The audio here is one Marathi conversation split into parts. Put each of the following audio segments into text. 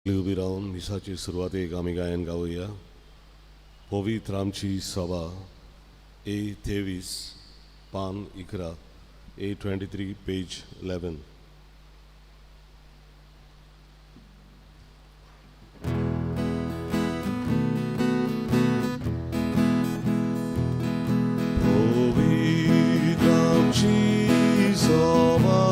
उभी राहून मिसाची सुरुवात एक आम्ही गायन गाऊया. पवित्र आमची सभा A23 पान 11 A23 पेज 11. पवित्र आमची सभा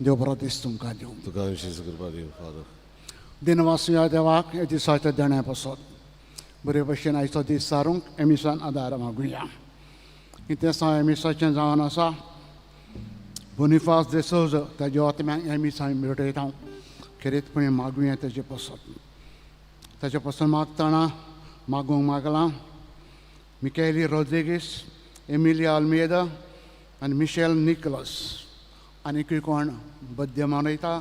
देवप्रतीस तुमकां दिवं. तुका विशेष कृपा दिवं फादर. दिनवासिया देवाक ह्या दिसाच्या देण्या पासत बरे भशेन आयचो दीस सारूंक एमिसान आदार मागुया. कितें एमिसाचें जावन आसा बोनिफास de Souza ताज्या आत्म्यांक एमिसान भेटयता खरेंचपणी मागुया तेजे पासत. ताचे पासून मागतना मागूंक मागलां मिकेली रोड्रिगीस, एमिलिया आल्मेदा आनी मिशेल निकोलस आनी कोण बद्य मनयता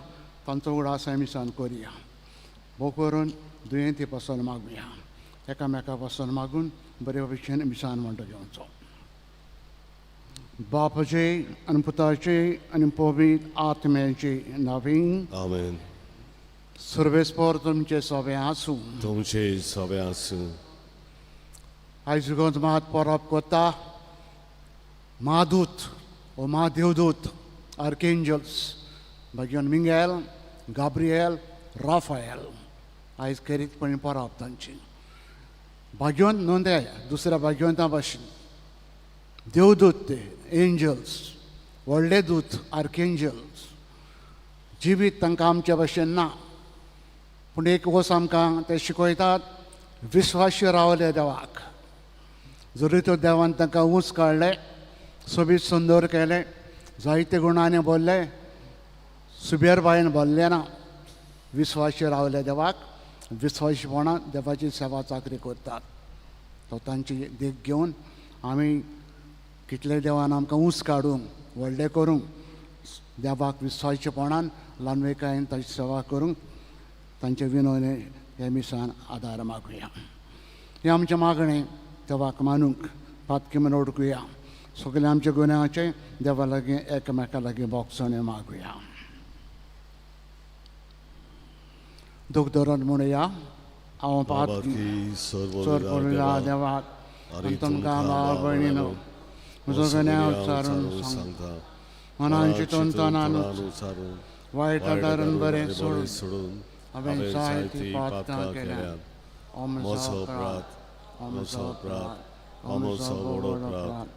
तांचो उडास एमिसान करया. भोव करून दुयेंती पासून मागुया. एकामेका पासून मागून बरे भशेन एमिसान म्हणटा घेवचो. बापाचे आनी पुताचे आनी पवित्र आत्म्याचे नांवान आमेन. सर्वेस्पर तुमचे सवे आसूं. तुमचे सवे आसूं. आयज गोंजमात परब कोता मादूत ओ महादेवदूत आर्केंजल्स भाग्योन मिंगेल, गाब्रिएल, राफाएल आयज करीतपणी परब तांची. भाग्योन नोंदे दुसऱ्या भाग्योंता भाशेन देवदूत ते एंजल्स, व्हडले दूत आर्केंजल्स जिवीत तांकां आमच्या भाशेन ना, पूण एक वस आमकां ते शिकयतात विस्वाशी रावले देवाक. जरी तो देवान तांकां ऊंच काडले, सोबीत सुंदर केले, जायते गुणांनी बोल्ले, सुबेर बायन बोल्ले ना, विस्वाशी रावले देवाक विस्वाशीपणान देवाची सेवा चाकरी करतात. तो तांची देख घेवन आमी कितले देवान आमकां ऊंच काडूंक व्हडलें करूंक देवाक विस्वाशीपणान ल्हानवेकायेन ताची सेवा करूंक तांचे विनवणे हे मिसान आदार मागुया. हे आमचें मागणें देवाक मानूंक पातकी म्हूण ओळखुया. सगळे आमच्या गुन्यांचे देवा लागीं एकामेका लागीं बोगसणे मागुया. दूख धरून म्हणुया. हांव पातकी सर पडला देवाक आनी तुमकां भाव भयणीनो म्हजो गुन्यांव उच्चारून सांगता. मनान चिंतून तोंडान वायट आदारून बरें सोडून हांवें जायतीं पातकां केल्यात. हो म्हजो अपराध, हो म्हजो अपराध, हो म्हजो व्हडलो अपराध.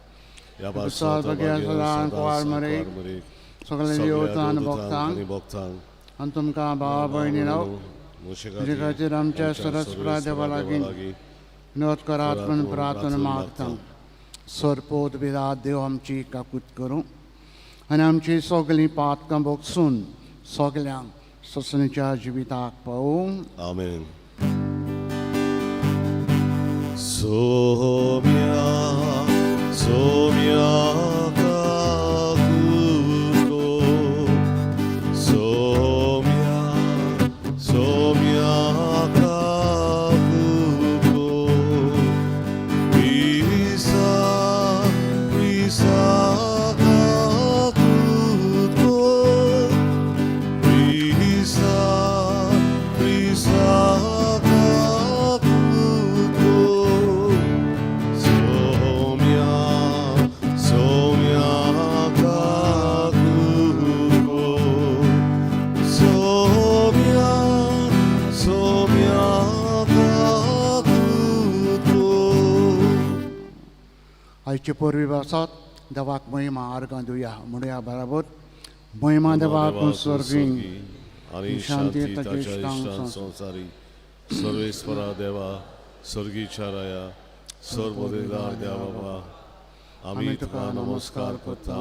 विसाल बग्या सदां कुवार मरे सगळे देवतां भोगतांक आनी तुमकां भाव भयणीनो म्हजे खातीर आमच्या सरस्वता देवा लागीं विनोद करात म्हूण प्रार्थना मागता. सरपोत बिरात देव आमची काकूत करूं आनी आमची सगळीं पातकां भोगसून सगल्यांक ससणीच्या जिविताक पावूं. आमेन. सोम्या सोम्या काकुको सोम्या सोम्या काकुको विसा विसा काकुको विसा आयचे पोरवी बसत देवाक महिमा आर्गां दिवया म्हणुया बराबर. महिमा देवाक स्वर्गीं आणि शांती ताच्या इश्टांक संवसारी सर्वेस्परा देवा स्वर्गीच्या राया सर्वोदेगार देवा बाबा आमी तुका नमस्कार करता.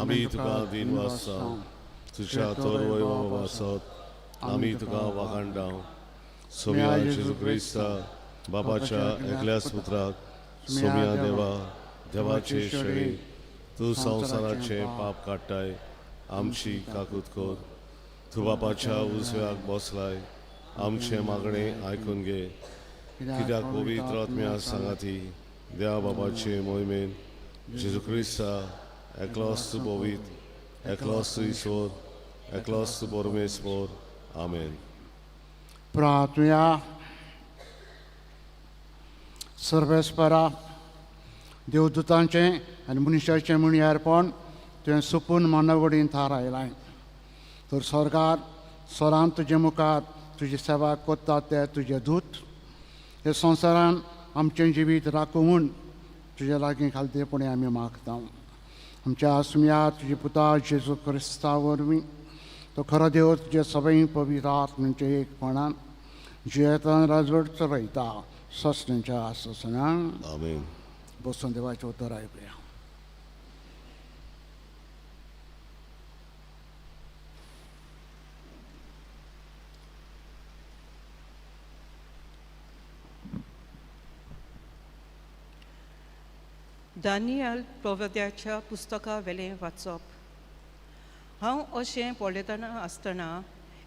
आमी तुका दिनवासता तुझ्या तोरवय वासत आमी तुका वाखाणटा. सोम्या जेजू क्रिस्ता बापाच्या एकल्याच पुत्राक सोम्या देवा देवाचे शेळे तू संवसाराचे पाप काडटाय आमची काकूत कर. तू बापाच्या उजव्याक बसलाय आमचे मागणे आयकून घे. कित्याक पवित्र आत्म्या सांगाती देवा बापाचे मोहिमेन जेजू क्रिस्ता एकलोस तू पवित्र एकलोस तू ईश्वर एकलोस तू परमेश्वर. आमेन. प्रार्थना. सर्वेस्परा देवदूतांचे आनी मनशाचें म्हणयारपण तुवें सुपून मानवडीन थारायलां. तर स्वर्गार स्वरान तुजे मुखार तुजी सेवा कोत्ता ते तुजे दूत हे संवसारान आमचें जिवीत राखूं म्हूण तुजे लागीं खालतेपणी आमी मागता. आमच्या आसम्या तुजे पुता जेजू क्रिस्ता वरवीं तो खरो देव तुजे सगळे पवित्र आत्म्याचे एकपणान जियेतान राजवट चलयता सस्तेंच्या आसनान. आमेन. बसून देवाचें उतर आयकुया. दानियल प्रवक्त्याच्या पुस्तका वेलें वाचप. हांव अशें पळयतना आसतना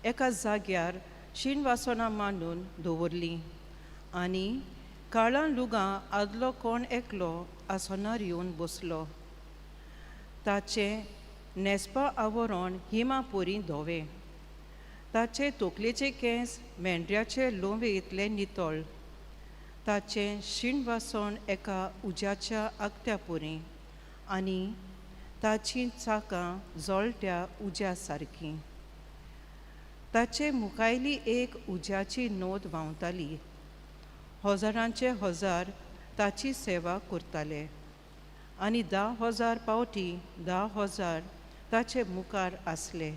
एका जाग्यार शीण वासनां मांडून दवरलीं आनी काळा लुगां आदलो कोण एकलो आसनार येवन बसलो. ताचें न्हेसपा आवरण हिमा पोरी धवे. ताचे तोकलेचे केंस मेंढऱ्याचे लोंवे इतले नितळ. ताचें शीण वासन एका उज्याच्या आगत्या पोरी आनी ताचीं चाकां जळट्या उज्या सारकीं. ताचे मुखायली एक उज्याची नोद व्हांवताली. हजारांचे हजार ताची सेवा करताले आनी 10,000 पावटी 10,000 ताचे मुखार आसले.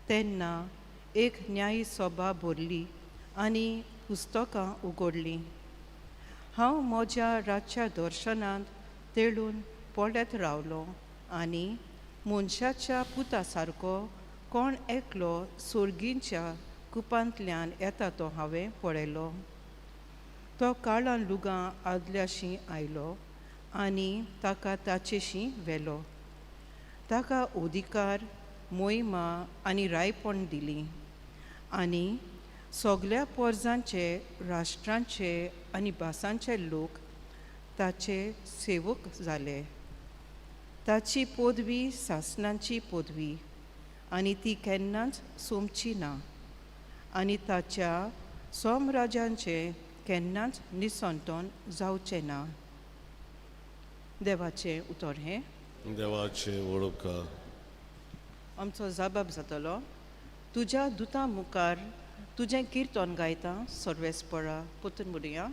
तेन्ना एक न्यायी सभा भरली आनी पुस्तकां उगडलीं. हांव म्हज्या रातच्या दर्शनांत तेळून पळयत रावलो आनी मनशाच्या पुता सारको कोण एकलो सुर्गींच्या कुपांतल्यान येता तो हांवें पळयलो. तो काळा लुगां आदल्याशीं आयलो आनी ताका ताचेशीं व्हेलो. ताका अधिकार मोहिमा आनी रायपण दिली आनी सगळ्या परजांचे राष्ट्रांचे आनी भासांचे लोक ताचे सेवक जाले. ताची पदवी सासणांची पदवी आनी ती केन्नाच सोंपची ना आनी ताच्या साम्राज्याचे केन्नाच निसंतोन जावचें ना. देवाचें उतर हें. देवाचे वळोवकार. आमचो जबाब जातलो. तुज्या दुतां मुखार तुजें किर्तन गायता सर्वेस्परा. पोतून म्हणुया.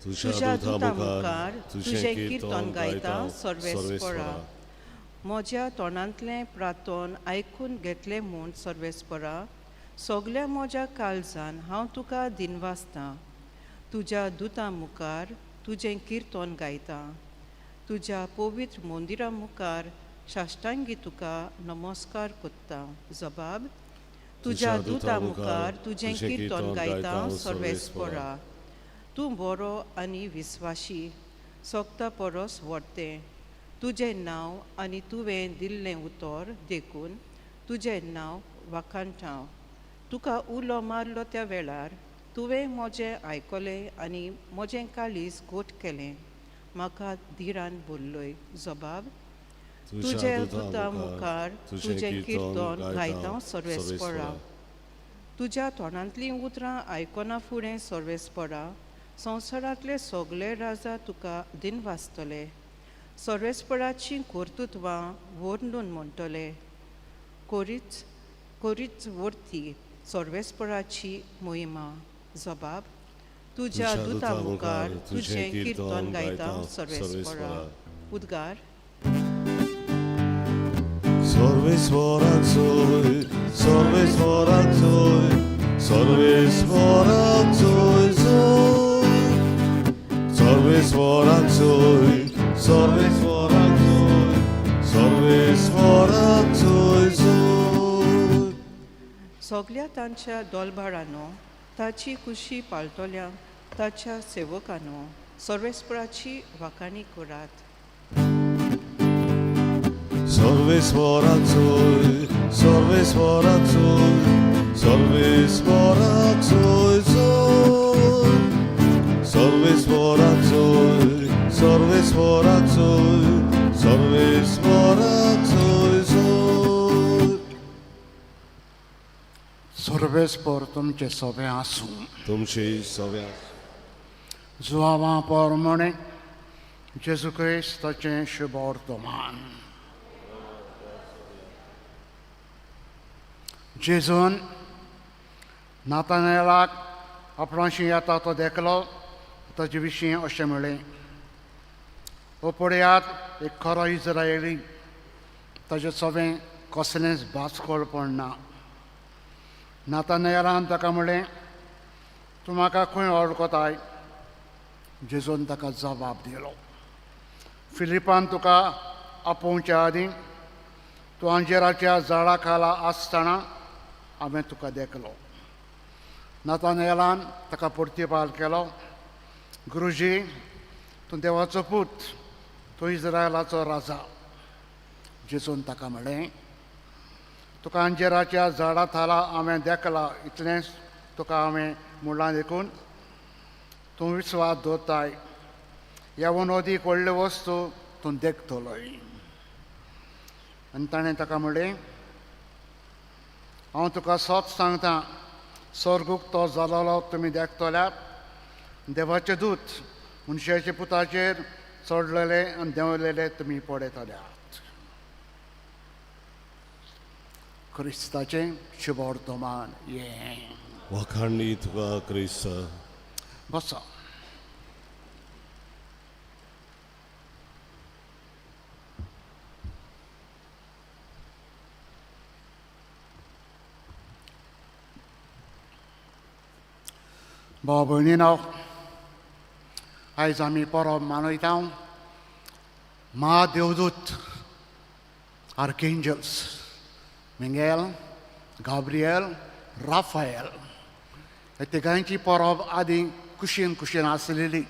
तुज्या दुतां मुखार तुजें किर्तन गायता सर्वेस्परा. म्हज्या तोंडांतलें प्रार्थन आयकून घेतलें म्हूण सर्वेस्परा. सगळ्या म्हज्या काळजान हांव तुका दिनवासतां. तुज्या दुतां मुखार तुजें किर्तन गायता. तुज्या पवित्र मंदिरा मुखार साश्टांगी तुका नमस्कार करता. जबाब. तुज्या दुतां मुखार तुजें किर्तन गायता सर्वेस्परा. तूं बरो आनी विस्वाशी सोगता परस व्हडतें. तुजें नांव आनी तुवें दिल्लें उतर देखून तुजें नांव वाखाणटा. तुका उलो मारलो त्या वेळार तुवें म्हजें आयकलें आनी म्हजें काळीज घोट केलें. म्हाका धीरान बोल्लोय. जबाब. तुजे दुतां मुखार तुजें किर्तन गायता सर्वेस्परा. तुज्या तोंडांतलीं उतरां आयकना फुडें सर्वेस्परा संवसारांतले सगळे राजा तुका दिनवासतले. सर्वेस्पराचीं कर्तुत्वां वर्णून म्हणटले. कोरीच वर्ती सर्वेस्पराची मोहिमा. जबाब. तुझ्या दुता मुखार तुझें कीर्तन गायता सर्वेस्परा. उद्गार. सर्वेस्वराक जोय, सर्वेस्वराक जोय, सर्वेस्वराक जोय जोय. सर्वेस्वराक जोय, सर्वेस्वराक जोय, सर्वेस्वराक जोय जोय. सगळ्या तांच्या दोलबारांनो ताची कुशी पाळटोल्या ताच्या सेवकांनो सर्वेस्पराची वाखाणी करात. सर्वेस्वराक जोय, सर्वेस्वराक जोय, सर्वेस्वराक जोय जोय. सर्वेस्वराक जोय, सर्वेस्वराक जोय, सर्वेस्वराक जोय जोय. सर्वेस्पर तुमचे सोबे आसूं. तुमचे सव्या जुआवां पोरमोणे जेजू क्रिस्ताचें शुभ वर्तमान. जेजून नातानेलाक आपणाशी येता तो देखलो ताचे विशीं अशें म्हळें. हो पळयात एक खरो इस्रायेली, ताचें सगळें कसलेंच भाचकोळपण ना. नातानेलान ताका म्हळें, तूं म्हाका खंय वळखताय? जेजून ताका जबाब दिलो, फिलिपान तुका आपोवच्या आदीं तूं अंजेराच्या झाडा खाला आसतना हांवें तुका देखलो. नातानेलान ताका प्रतिपाल केलो, गुरुजी तूं देवाचो पूत, तूं इस्रायलाचो राजा. जेजून ताका म्हळें, तुका अंजेराच्या झाडा थाला हांवें देखला इतलेंच तुका हांवें म्हणलां देखून तूं विस्वास दवरताय. ह्यावन अदीक व्हडल्यो वस्तू तूं देखतलोय. आनी ताणें ताका म्हळें, हांव तुका सत सांगतां, स्वर्गूक तो जालोलो तुमी देखतल्यार देवाचे दूत मनशाच्या पुताचेर चडलेले आनी देंवलेले तुमी पळयतल्यात. क्रिस्ताचें शुभ वर्तमान हें. वाखाणली तुका क्रिस्त. बसा. भाव भयणीनो, आयज आमी परब मनयता महादेवदूत आर्केंजल्स मिंगेल, गाब्रियल, राफायल हे तिगांची परब आदीं कुशीन कुशीन आसलेली.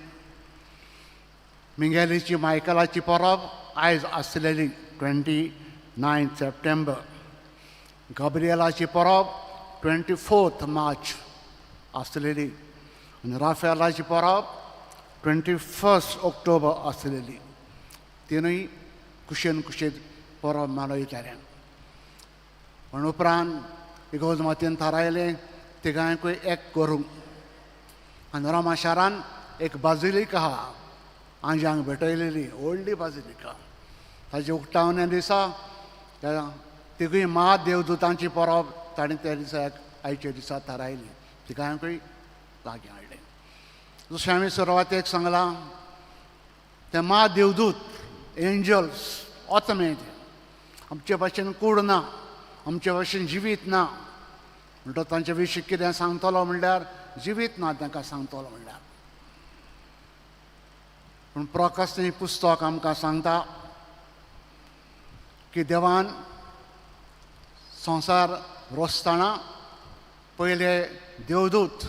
मिंगेलीची मायकलाची परब आयज आसलेली 29 सप्टेंबर. गाब्रियलाची परब 24 मार्च आसलेली आनी राफेलाची परब 21 ऑक्टोबर आसलेली. तिनूय कुशीन कुशीन परब मनयताले. पण उपरांत इगोज मातयेन थारायलें तिगांयकूय एक करूंक. आनी रोमा शारान एक बाजिलीका आहा आंजांक भेटयलेली, व्हडली बाजिलीका. ताजे उक्तावण्या दिसा तिगूय महादेवदूतांची परब ताणें त्या दिसा आयच्या दिसा थारायली. तिगांयकूय लागीं हाडलें. जशें आमी सुरवातेक सांगलां, ते महादेवदूत एंजल्स आत्मे आमचे भाशेन कूड ना, आमचे भाशेन जिवीत ना. म्हणटच तांचे विशीं कितें सांगतलो म्हणल्यार जिवीत ना तांकां सांगतलो म्हणल्यार. पूण प्रकाशनी पुस्तक आमकां सांगता की देवान संवसार रचतना पयले देवदूत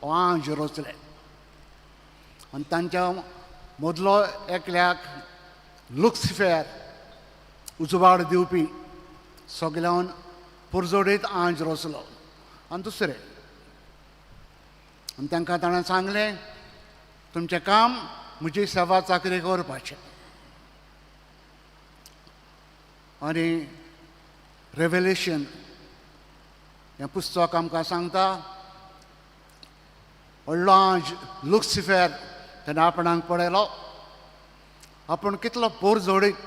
आंज रचले आनी तांच्या मदलो एकल्याक लुक्सिफेर उजवाड दिवपी सगळ्यान पुरजोडीत आंज रचलो. आनी दुसरें आनी तांकां ताणें सांगलें, तुमचें काम म्हजी सेवा चाकरी करपाचें. आनी रेव्हेलेशन हें पुस्तक आमकां सांगता, व्हडलो आंज लुक्सिफेर ताणें आपणाक पळयलो. आपूण कितलो पुरजोडीत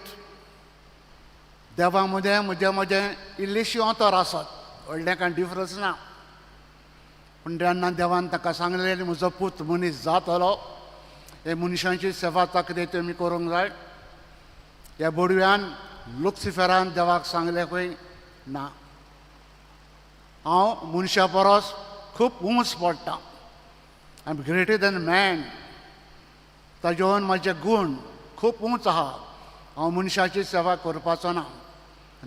देवा मदें म्हजें इल्लीशी अंतर आसत, व्हडलें कांय डिफरन्स ना. पूण जेन्ना देवान ताका सांगलें म्हजो पूत मनीस जातलो, हे मनशांची सेवा चाकरी तुमी करूंक जाय. ह्या बोडव्यान लुसिफरान देवाक सांगलें खंय ना, हांव मनशा परस खूब उंच पडटा, I am greater than man. ताजेवन म्हाजे गूण खूब उंच आहा, हांव मनशाची सेवा करपाचो ना.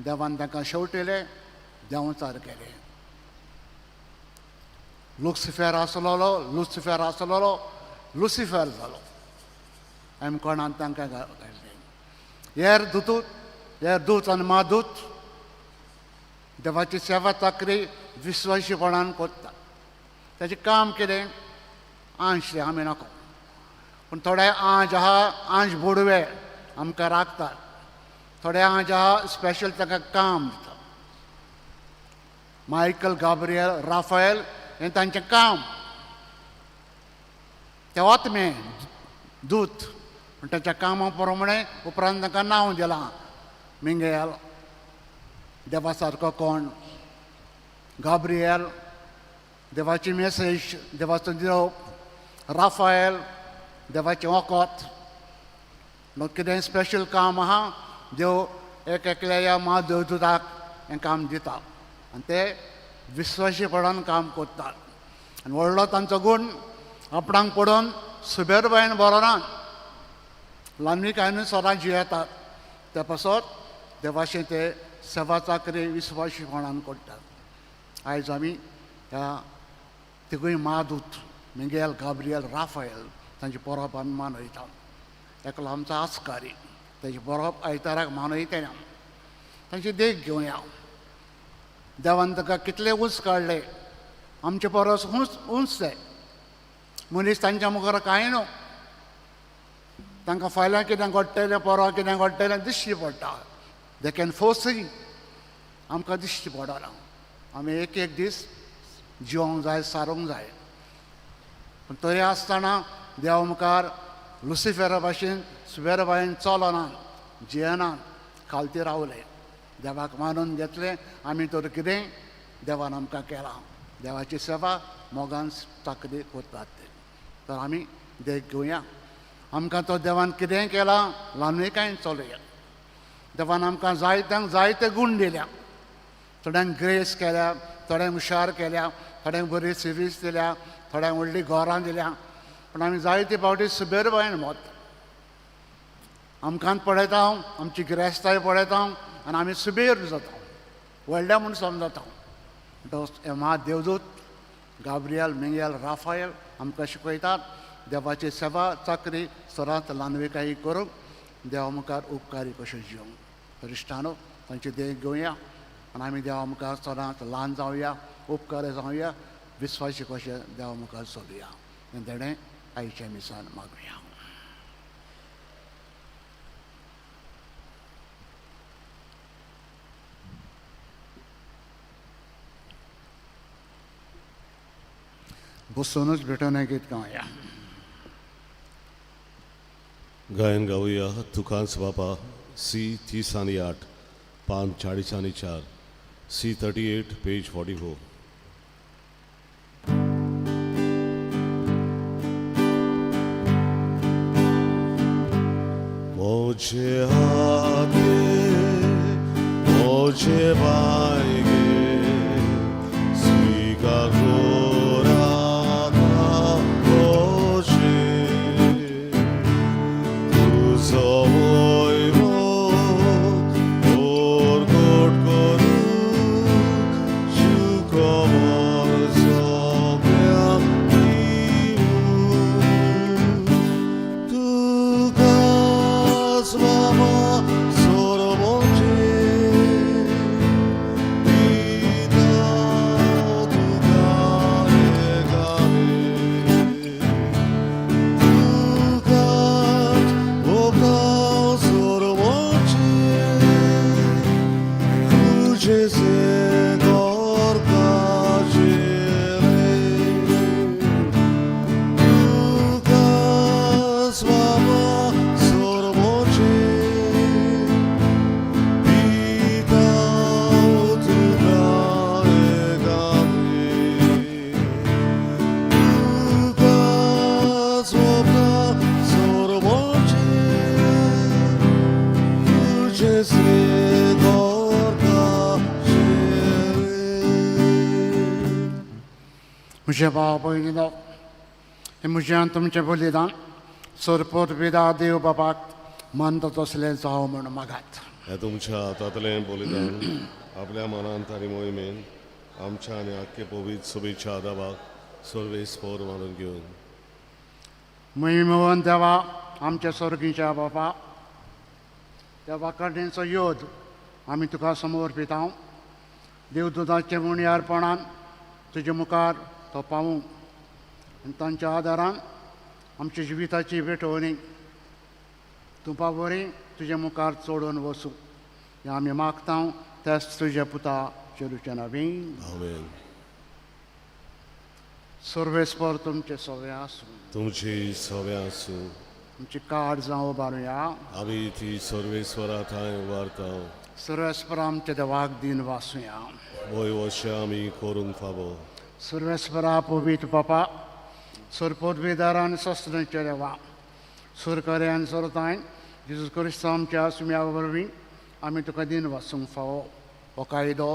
देवान ताका शेवटिलें देंवचार केलें. लुसिफर आसलोलो लुसिफर जालो. आमी कोणान तांकां घातलें. हेर दूत आनी मादूत देवाची सेवा चाकरी विश्वासीपणान करता. ताचें काम कितें? आंश आमी नाका, पूण थोडे आंज आहा, आंज बोडवे आमकां राखतात. थोडे आंज आहा स्पेशल ताका काम दिता. मायकल, गाब्रियल, राफायल हें तांचें काम. ते आत्मे दूत, पूण ताच्या कामा प्रमाणे उपरांत ताका नांव दिलां मिंगेल, देवा सारको कोण. गाब्रियल देवाची मेसेज, देवाचो दिवप. राफायल देवाचें वखद. लोक कितें स्पेशल काम आहा देव एक एकल्या महादेवदूताक हें काम दिता, आनी ते विश्वासीपणान काम करतात. आनी व्हडलो तांचो गूण आपणाक पडोवन सुबेरबायन बरोनात, ल्हानविकायनूय सदां जियेतात. ते पासत देवाचें ते सेवा चाकरी विश्वासीपणान करतात. आयज आमी ह्या तिगूय महादूत मिंगेल, गाब्रियल, राफायल तांची परब आमी मनयतात. एकलो आमचो आस्कारी ताची परब आयताराक मनयतना तांची देख घेवया. देवान ताका कितले उंच काडले, आमचे परस उंच ते मनीस तांच्या मुखार कांय न्हू. तांकां फाल्यां कितें घडटलें, परवा कितें घडटलें दिश्टी पडटा. दे कॅन फोसी, आमकां दिश्टी पडना. आमी एक एक दीस जिवंक जाय, सारूंक जाय. पूण तरी आसतना देवा मुखार लुसिफेरा भाशेन सुबेर भायेन चलनात, जियेनात, खालती रावले. देवाक मानून घेतलें आमी. तर कितें देवान आमकां केलां, देवाची सेवा मोगान चाकरी करतात ते. तर आमी देख घेवया. आमकां तो देवान कितें केलां ल्हानविकायेन चलया. देवान आमकां जायत्यांक जायते गूण दिल्या. थोड्यांक ग्रेस केल्या, थोड्यांक हुशार केल्या, थोड्यांक बरी सर्वीस दिल्या, थोड्यांक व्हडलीं घरां दिल्या. पूण आमी जायते फावटी सुबेरबायन वता. आमकां पळयता, आमची गिरेस्ताय पळयता आनी आमी सुबेर जाता, व्हडले म्हूण समजता. हे महादेवदूत गाब्रियल, मिंगेल, राफायल आमकां शिकयतात देवाची सेवा चाकरी सदांच ल्हानविकायी करूंक, देवा मुखार उपकारी कशें जिवंक. रिश्तानो तांची देख घेवया आनी आमी देवा मुखार सदांच ल्हान जावया, उपकारी जावया, विस्वासी कशें देवा मुखार चलुया. हें देणें आयच्या मिसान मागुया. बसूनच भेटून हें गीत गावया. गायन गावया तुकांच बापा सी 30 पान 40 C 38 page 44. Oce ate, oce baige, sviga glorata, oce, tu sovoivo, orgot koru, shukomor sobeam tu Mama solo monte म्हजे भाव भयणीनो, हे म्हज्यान तुमचें बलिदान सरपोत पिता देव बापाक मानता तसलें जावं म्हूण मागात. हे तुमच्या हातांतलें बलिदान आपल्या मनांत आनी मोहिमेन आमच्या आनी आख्खे पवित्र सभेच्या आदाबाक सर्वेस्पर मानून घेवन. महिमवन देवा, आमच्या स्वर्गीच्या बापा, देवा कडेचो योद आमी तुका समर्पिता. देवदूताचे मुणयारपणान तुजे मुखार तो पावूं आनी तांच्या आदारान आमच्या जिविताची भेटवणी तुपा बरी तुजे मुखार चोडून वचूं हें आमी मागता. तेच तुजे पुता चेडूचे नवीन. आमेन. सर्वेस्पर तुमचे सवे आसूं. तुमची सव्या आसूं. तुमची काड जावं उबारुया. आमी ती सर्वेस्वरा थंय उबारता. सर्वेस्पर आमच्या देवाक दिन वासुया. वय वर्षा आमी करूंक फावो. सर्वेस्परा पवित्र बापा, सरपोतवेदारान सस्त्रांचे देवा, सरकार्यान सरताय जेजू क्रिस्त आमच्या सुम्या वरवीं आमी तुका दिन वासूंक फावो. हो कायदो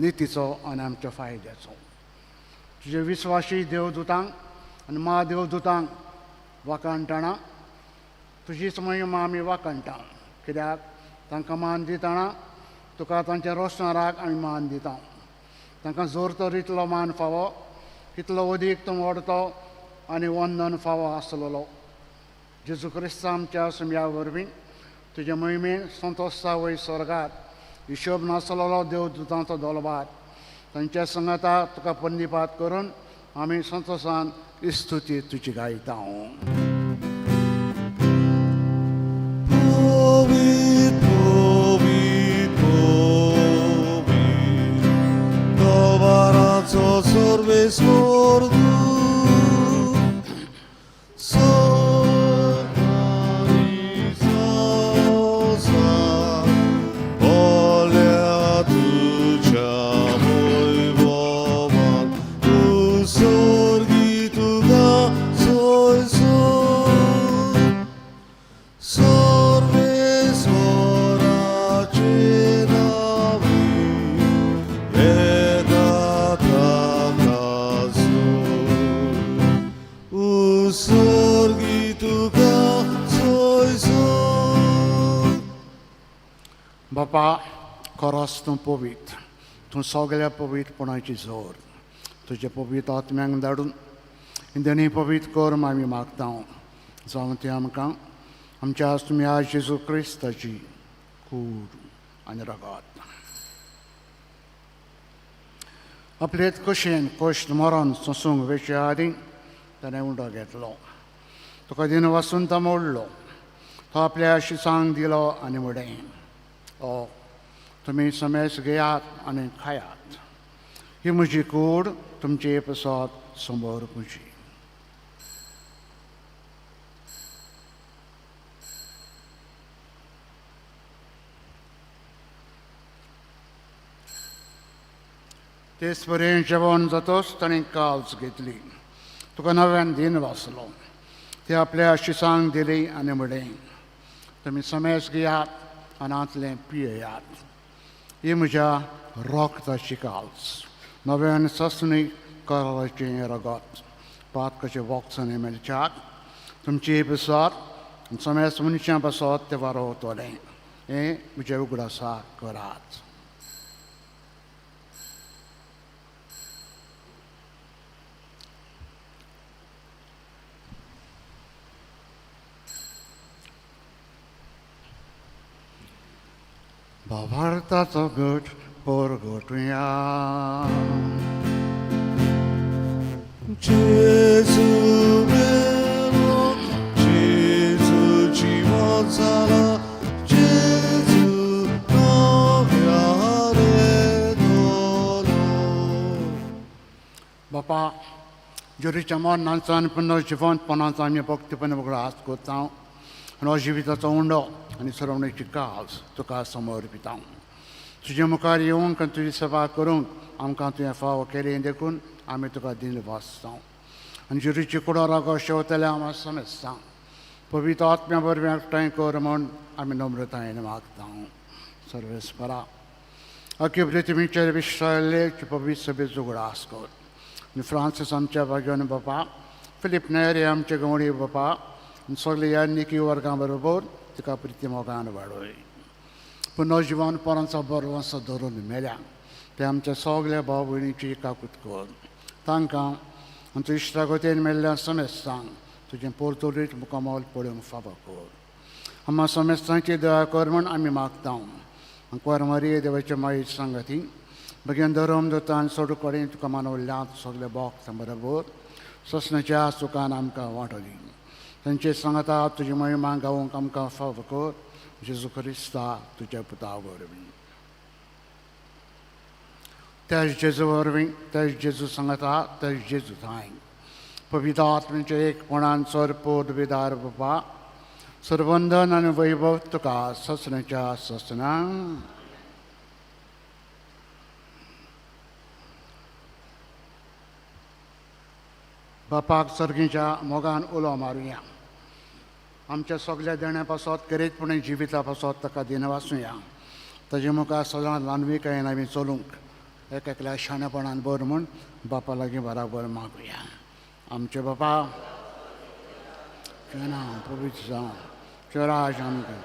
नितीचो आनी आमच्या फायद्याचो. तुजे विस्वाशी देवदूतांक आनी महादेवदूतांक वाकाणटना तुजीच महिमा आमी वाकाणटा. कित्याक तांकां मान दितना तुका तांच्या रोशनाराक आमी मान दिता. तांकां जोर इतलो मान फावो, तितलो अदीक तूं व्हरतो आनी वंदन फावो आसलेलो. जेजू क्रिस्त आमच्या सुम्या वरवीं तुजे मोहिमेन संतोशा वयर स्वर्गात हिशोब नासलेलो देवदूतांचो दोलबार तांच्या संगता तुका पंदिपात करून आमी संतोशान इस्तुती तुजी गायता. Sorvesor du बापा, खरोच तूं पवित्र. तूं सगळ्या पवित्रपणाची जोर तुजे पवित्र आत्म्यांक धाडून इंदनी पवित्र कर म्हूण आमी मागता. जावं ती आमकां आमच्या तुमया जेजू क्रिस्ताची कूड आनी रगत. आपलेच कशेन कश्ट मरण सोंसूंक वेचे आदी ताणें उंडो घेतलो. तुका दिन वासून तो मोडलो. तो आपल्या शिसांक दिलो आनी म्हडें, ओ तुमी समेस घेयात आनी खायात. ही म्हजी कूड तुमचे पसत समोर म्हजी. तेच पर्यंत जेवण जातोच ताणें काल्स घेतली. तुका नव्यान दिन वाचलो. ते आपल्या शिसांक दिली आनी म्हडें, तुमी समेस घेयात आनी आतलें पियेयात. ही म्हज्या रोगताची काल्स, नव्यान ससणी कराचें रगत. पात कशें वोगचें मेलच्याक तुमची बसत समेस मनशां बसत ते वारोवतलें. हें म्हजें उगडासा करात. भावार्थाचो घट परगटुया. Gesù mio, Gesù ci mozzala, Gesù noviare dolor. बापा, जोरीच्या मरणांचान पुन्हा जिवंतपणाचा आमी भक्तीपणे वगडास करता. आनी हो जिविताचो उंडो आनी सरवणेची काल्स तुका समर्पिता. तुजे मुखार येवंक आनी तुजी सेवा करूंक आमकां तुवें फावो केलें देखून आमी तुका दिन वाचता. आनी जुरीची कुडो रागो शेवतले आमी समजता. पवित्र आत्म्या बरवीं एकठांय कर म्हूण आमी नम्रतायेन मागता. सर्वेस्परा, अख्खे पृथ्वीचेर विश्रायले पवित्र सभेचो उगडास कर. फ्रांसीस आमच्या भाग्यान बापा, फिलिप नेरे आमचे गवळी बापा, सगळे ह्या निकी वर्गां बरोबर तिका प्रिती मोगान वाडोय. पुनर्जीवन पोरांचो बरो असो धरून मेल्या ते आमच्या सगळ्या भाव भयणीची काकूत कर. तांकां आमच्या इश्टागतीन मेल्ल्या समेस्तांक तुजें पोरतोरीत मुखामोल पळोवंक फावो कर. आम्हा समेस्तांची दया कर म्हूण आमी मागता. कोरमारी देवाच्या मायेची सांगाती बेगीन धर्म दोतान सोडू कडेन तुका मानवल्ल्यात सगळे भोगतां बरोबर ससनाच्या सुखान आमकां वांटली. तांचे सांगता तुजी महिमा गावूंक आमकां फावो कर. जेजू क्रिस्ता तुज्या पुता वरवीं. तेज जेजू वरवीं, तेज जेजू सांगता, तेज जेजू थंय. पवित्र आत्म्याचे एकपणान सरपोद विदार बापा, सरवंदन आनी वैभव तुका ससनाच्या ससनां. बापाक सर्गीच्या मोगान उलो मारुया. आमच्या सगळ्या देण्या पासत करेतपणे जिविता पासत ताका दिनवासूया. ताजे मुखार सदां ल्हानविकायेन आमी चलूंक एकल्या शाणेपणान बर म्हूण बापा लागीं बराबर मागुया. आमचे बापा तुजें नांव पवित्र जावं, तुजें राज आमकां,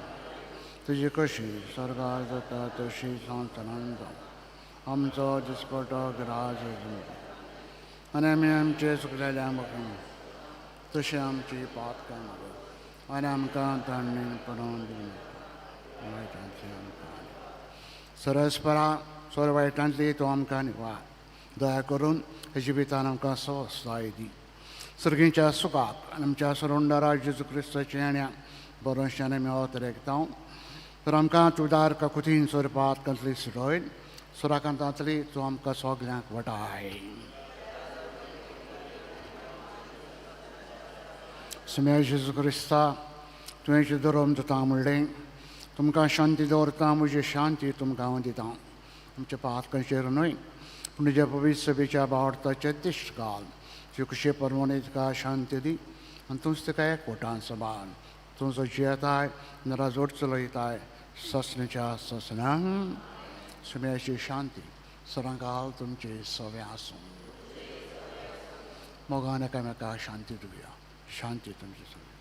तुजी कशी स्वर्गार जाता तशी संवसारान जावं. आमचो दिसपटो राज आनी आमी आमचे चुकलेल्या मुखार तशें आमची पातकां मागय आनी आमकां ताणें पडोवन वायटांतली आमकां सरस्परा सोर वायटांतली तूं आमकां निवार. दया करून हे जिवितान आमकां स्वस्थाय दी. सर्गीच्या सुखाक आनी आमच्या सरोंडारा जेजू क्रिस्ताच्या येण्याक बरोवशान आमी अवतरेकता. तर आमकां तूं दार काकुतीन सोरपात कंतली सुटोय. सुराकांतांतली तूं आमकां सगल्यांक वटाय. सुम्या जेजू क्रिस्ता तुवें धर्म दिता म्हणलें तुमकां शांती दवरता म्हजी शांती तुमकां हांव दिता. आमचे पातकांचेर न्हय पूण तुज्या पवित्र सभेच्या बावडताचे दिश्ट घाल. तुजे कशे परमणे तिका शांती दी आनी तूंच तिका एकवटान सांबाळ. तुजो जियेताय नराजोड चलयताय ससनाच्या ससनां. सुम्याची शांती सरांकाल तुमचे सवे आसूं. मोगान एकामेका शांती दिवया. शांती तुमची सगळी.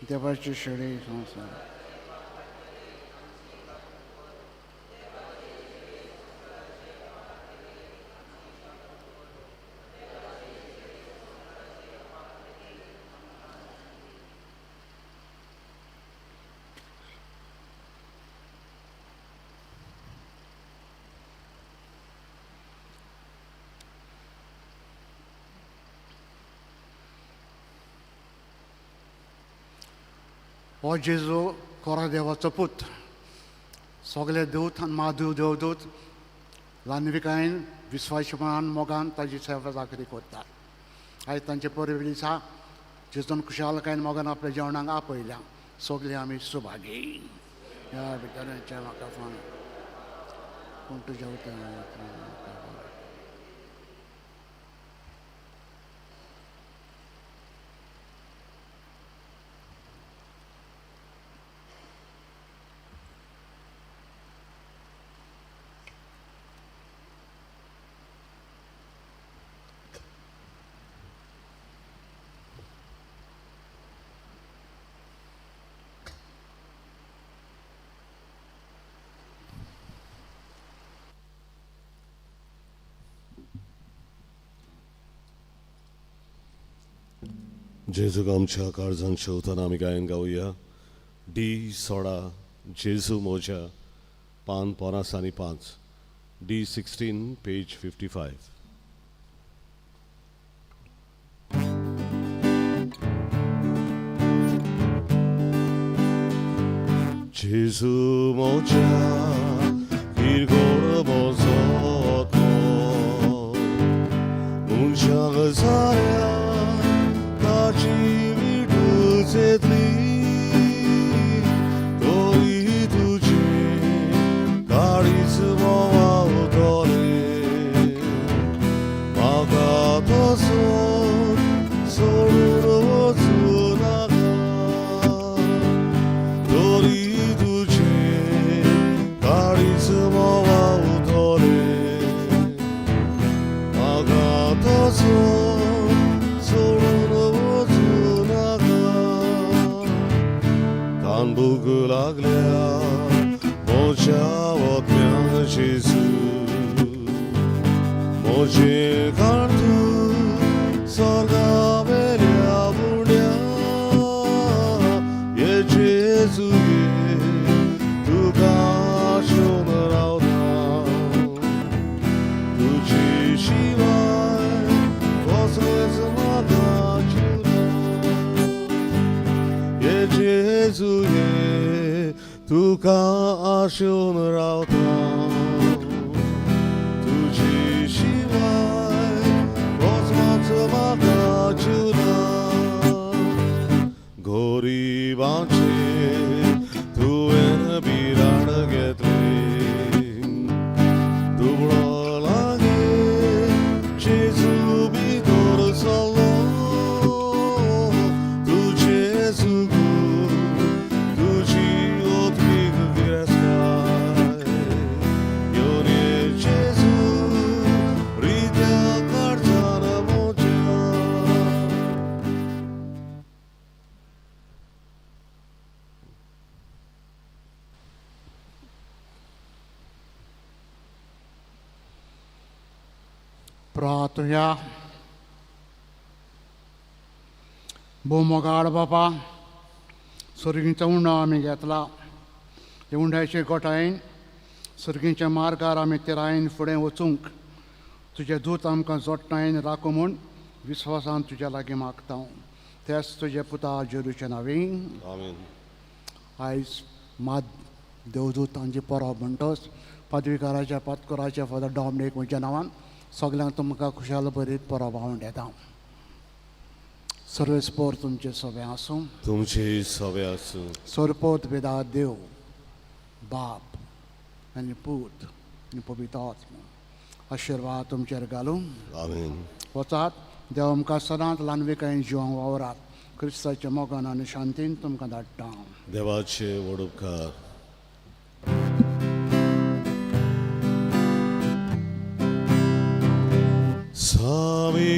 देवाची शेळी संसार हो जेजू कोरा देवाचो पूत सगळे दूत आनी माधव देवदूत ल्हानविकायेन विस्वासपणान मोगान ताजी सेवा चाकरी करतात. आयज तांचे परबी दिसा जेजून खुशालकायेन मोगान आपल्या जेवणाक आपयल्या. सगळे आमी सुभागी. ह्या भितरच्या म्हाका फान पूण तूं जेवता जेजूक आमच्या काळजान शेवताना आमी गायन गावया. डी 16 जेजू मोज्या पान 50 आनी 5 D16 पेज 55. जेजू मोज्या 길고 벗었고 문장을 사야 다짐이 그새들이 너희 두지 가리스모와 오더니 막아둬서 서로 주나가 너희 두지 जेजू मोजे काढू स्वर्गावेल्या बुड्या ये जेजू ये तुका आशोन रावता तुझी शिवाय कसलेच म्हाका जिवना ये जेजू ये तुका आशोन रावता तुझी शिवाय कसलोच म्हाका जिवना गोरिबाचे तुवें बिराड घेतली दुबळो लागे जेजू भितर चल्लो तुझे सुगू तुझी ओतवीक गिरेस्ताय येवन ये जेजू रित्या काढताना मोज्या प्रार्थया बोमोगाड बापा सर्गींचो उंडो आमी घेतला हे उंड्याचे गोठायेन सर्गींच्या मार्गार आमी तेरायन फुडें वचूंक तुजे दूत आमकां जोडटायन राखो म्हूण विस्वासान तुज्या लागीं मागता तेच तुजे पुता जेरूच्या नांवें आमीन आयज मात देवदूतांची परब म्हणटोच पदवीकाराच्या पदकुराच्या फादर डॉमिनीक म्हज्या नांवान सगल्यांक तुमकां खुशाल बरीत परब हांव येता सर्वेस्पोर तुमचे सवे आसूं तुमची सवे आसूं सरपोत वेदा देव बाप आनी पूत आनी पवित्र आत्मा आशिर्वाद तुमचेर घालूं आमीन वचात देव आमकां सदांच ल्हानविकायेन जिवांक वावरात क्रिस्ताच्या मोगान आनी शांतीन तुमकां धाडटा देवाचे व्हड उपकार स्वामी